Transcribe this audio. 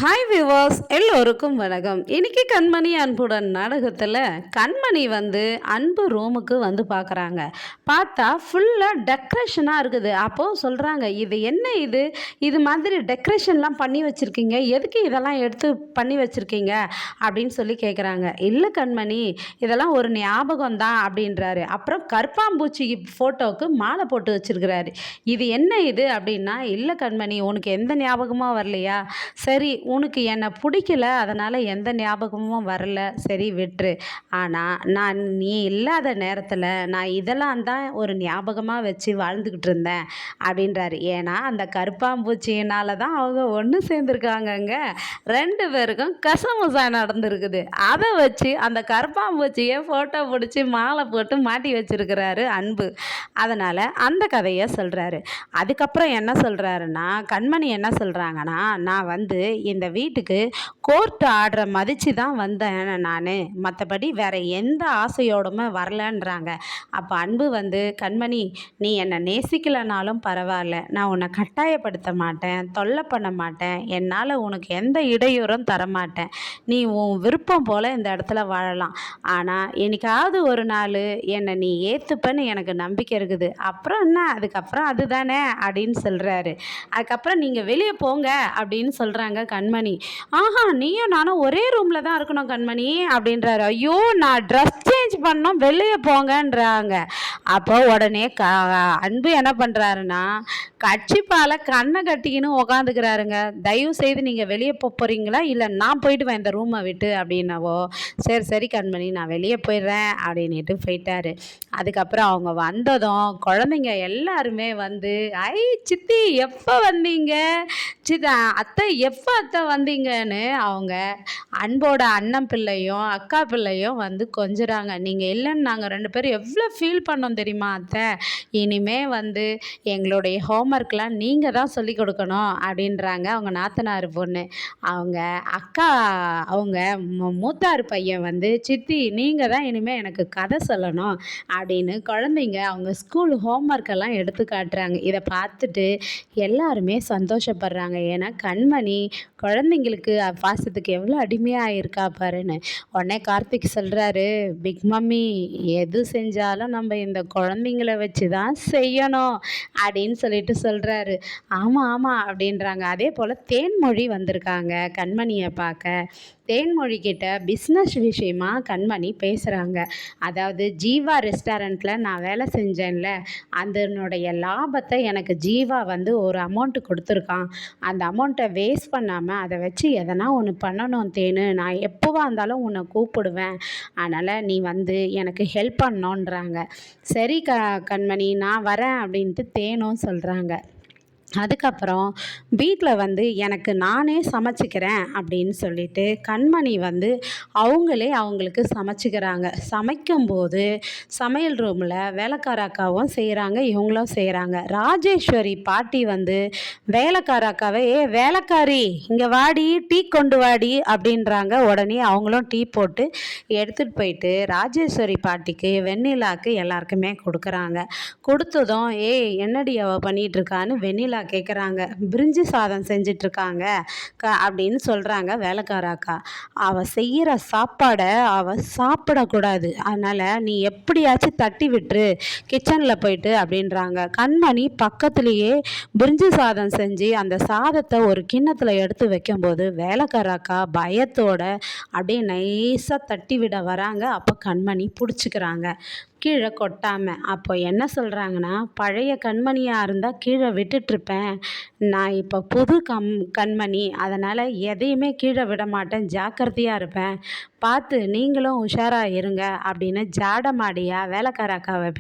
Hi viewers, எல்லோருக்கும் வணக்கம். இன்னைக்கு கண்மணி அன்புடன் நாடகத்தில் கண்மணி அன்பு ரூமுக்கு பார்க்குறாங்க. பார்த்தா ஃபுல்லாக டெக்கரேஷனாக இருக்குது. அப்போது சொல்கிறாங்க, இது என்ன இது இது மாதிரி டெக்கரேஷன்லாம் பண்ணி வச்சுருக்கீங்க, எதுக்கு இதெல்லாம் எடுத்து பண்ணி வச்சுருக்கீங்க அப்படின்னு சொல்லி கேட்குறாங்க. இல்லை கண்மணி, இதெல்லாம் ஒரு ஞாபகம் தான் அப்படின்றாரு. அப்புறம் கற்பாம்பூச்சி ஃபோட்டோவுக்கு மாலை போட்டு வச்சுருக்கிறாரு. இது என்ன இது அப்படின்னா, இல்லை கண்மணி, உனக்கு எந்த ஞாபகமும் வரலையா? சரி, உனக்கு என்னை பிடிக்கல, அதனால் எந்த ஞாபகமும் வரல, சரி விட்டுரு. ஆனால் நீ இல்லாத நேரத்தில் நான் இதெல்லாம் தான் ஒரு ஞாபகமாக வச்சு வாழ்ந்துக்கிட்டு இருந்தேன் அப்படின்றாரு. ஏன்னா அந்த கருப்பாம்பூச்சியினால தான் அவங்க ஒன்று சேர்ந்துருக்காங்கங்க. 2 பேருக்கும் கசமுசா நடந்துருக்குது. அதை வச்சு அந்த கருப்பாம்பூச்சியை ஃபோட்டோ பிடிச்சி மாலை போட்டு மாட்டி வச்சுருக்கிறாரு அன்பு. அதனால் அந்த கதையை சொல்கிறாரு. அதுக்கப்புறம் என்ன சொல்கிறாருன்னா, கண்மணி என்ன சொல்கிறாங்கன்னா, நான் இந்த வீட்டுக்கு கோர்ட் ஆர்டரை மதித்து தான் வந்தேன் நான், மற்றபடி வேறு எந்த ஆசையோடுமே வரலன்றாங்க. அப்போ அன்பு கண்மணி, நீ என்னை நேசிக்கலைனாலும் பரவாயில்ல, நான் உன்னை கட்டாயப்படுத்த மாட்டேன், தொல்லை பண்ண மாட்டேன், என்னால் உனக்கு எந்த இடையூறும் தரமாட்டேன், நீ உன் விருப்பம் போல் இந்த இடத்துல வாழலாம். ஆனால் என்னைக்காவது ஒரு நாள் என்னை நீ ஏற்றுப்பேன்னு எனக்கு நம்பிக்கை இருக்குது. அப்புறம் என்ன, அதுக்கப்புறம் அதுதானே அப்படின்னு சொல்கிறாரு. அதுக்கப்புறம் நீங்கள் வெளியே போங்க அப்படின்னு சொல்கிறாங்க கண்மணி. ஆஹா, நீயும் நானும் ஒரே ரூமில் தான் இருக்கணும் கண்மணி அப்படின்றாரு. ஐயோ, நான் ட்ரெஸ் சேஞ்ச் பண்ணோம், வெளியே போங்கன்றாங்க. அப்போ உடனே அன்பு என்ன பண்ணுறாருன்னா, கட்சிப்பால கண்ணை கட்டிக்கின்னு உக்காந்துக்கிறாருங்க. தயவு செய்து நீங்கள் வெளியே போகிறீங்களா, இல்லை நான் போயிட்டு இந்த ரூமை விட்டு அப்படின்னவோ, சரி சரி கண்மணி, நான் வெளியே போயிடுறேன் அப்படின்ட்டு போயிட்டாரு. அதுக்கப்புறம் அவங்க வந்ததும் குழந்தைங்க எல்லாருமே ஐ சித்தி எப்போ வந்தீங்க, அத்தை எப்போ அத்தை வந்தீங்கன்னு அவங்க அன்போட அண்ணன் பிள்ளையும் அக்கா பிள்ளையும் கொஞ்சுறாங்க. நீங்கள் இல்லைன்னு நாங்கள் 2 பேரும் எவ்வளோ ஃபீல் பண்ணோம் தெரியுமா அத்தை, இனிமே எங்களுடைய ஹோம்ஒர்க்லாம் நீங்கள் தான் சொல்லி கொடுக்கணும் அப்படின்றாங்க அவங்க நாத்தனார் பொண்ணு. அவங்க அக்கா, அவங்க மூத்தார் பையன் சித்தி நீங்கள் தான் இனிமேல் எனக்கு கதை சொல்லணும் அப்படின்னு குழந்தைங்க அவங்க ஸ்கூல் ஹோம்ஒர்க்கெல்லாம் எடுத்து காட்டுறாங்க. இதை பார்த்துட்டு எல்லாருமே சந்தோஷப்படுறாங்க. ஏன்னா கண்மணி குழந்தைங்களுக்கு பாசத்துக்கு எவ்வளோ அடிமையாக இருக்கா பாருன்னு. உடனே கார்த்திக் சொல்கிறாரு, பிக் மம்மி, எது செஞ்சாலும் நம்ம இந்த குழந்தைங்கள வச்சு தான் செய்யணும் அப்படின்னு சொல்கிறாரு. ஆமாம் ஆமாம் அப்படின்றாங்க. அதே போல் தேன்மொழி வந்திருக்காங்க கண்மணியை பார்க்க. தேன்மொழி கிட்ட பிஸ்னஸ் விஷயமா கண்மணி பேசுகிறாங்க. அதாவது ஜீவா ரெஸ்டாரண்ட்டில் நான் வேலை செஞ்சேன்ல, அதனுடைய லாபத்தை எனக்கு ஜீவா ஒரு அமௌண்ட்டு கொடுத்துருக்கான். அந்த அமௌண்ட்டை வேஸ்ட் பண்ணாமல் அதை வச்சு எதனா ஒன்று பண்ணணும் தேனு, நான் எப்போவா இருந்தாலும் உன்னை கூப்பிடுவேன், அதனால் நீ எனக்கு ஹெல்ப் பண்ணணுன்றாங்க. சரி கண்மணி, நான் வரேன் அப்படின்ட்டு தேனும் சொல்கிறாங்க. அதுக்கப்புறம் வீட்டில் எனக்கு நானே சமைச்சிக்கிறேன் அப்படின்னு சொல்லிட்டு கண்மணி அவங்களே அவங்களுக்கு சமைச்சிக்கிறாங்க. சமைக்கும்போது சமையல் ரூமில் வேலைக்கார அக்காவும் செய்கிறாங்க, இவங்களும் செய்கிறாங்க. ராஜேஸ்வரி பாட்டி வேலைக்கார அக்காவை, வேலைக்காரி இங்கே வாடி, டீ கொண்டு வாடி அப்படின்றாங்க. உடனே அவங்களும் டீ போட்டு எடுத்துகிட்டு போயிட்டு ராஜேஸ்வரி பாட்டிக்கு வெண்ணிலாவுக்கு எல்லாருக்குமே கொடுக்குறாங்க. கொடுத்ததும், என்னடி அவ பண்ணிகிட்ருக்கான்னு வெண்ணிலா கேட்குறாங்க. பிரிஞ்சி சாதம் செஞ்சிட்ருக்காங்க அப்படின்னு சொல்கிறாங்க வேலைக்கார அக்கா. அவள் செய்கிற சாப்பாடை அவள் சாப்பிடக்கூடாது, அதனால் நீ எப்படியாச்சும் தட்டி விட்டுரு கிச்சனில் போயிட்டு அப்படின்றாங்க. கண்மணி பக்கத்துலேயே பிரிஞ்சி சாதம் செஞ்சு அந்த சாதத்தை ஒரு கிண்ணத்தில் எடுத்து வைக்கும்போது வேலைக்கார அக்கா பயத்தோட அப்படியே நைஸாக தட்டி விட வராங்க. அப்போ கண்மணி பிடிச்சிக்கிறாங்க, கீழே கொட்டாமல். அப்போ என்ன சொல்கிறாங்கன்னா, பழைய கண்மணியாக இருந்தால் கீழே விட்டுட்ருப்பேன், நான் இப்போ புது கண்மணி, அதனால் எதையுமே கீழே விட மாட்டேன், ஜாக்கிரதையாக இருப்பேன், பார்த்து நீங்களும் உஷாராக இருங்க அப்படின்னு ஜாடமாடியாக வேலைக்கார அக்காவை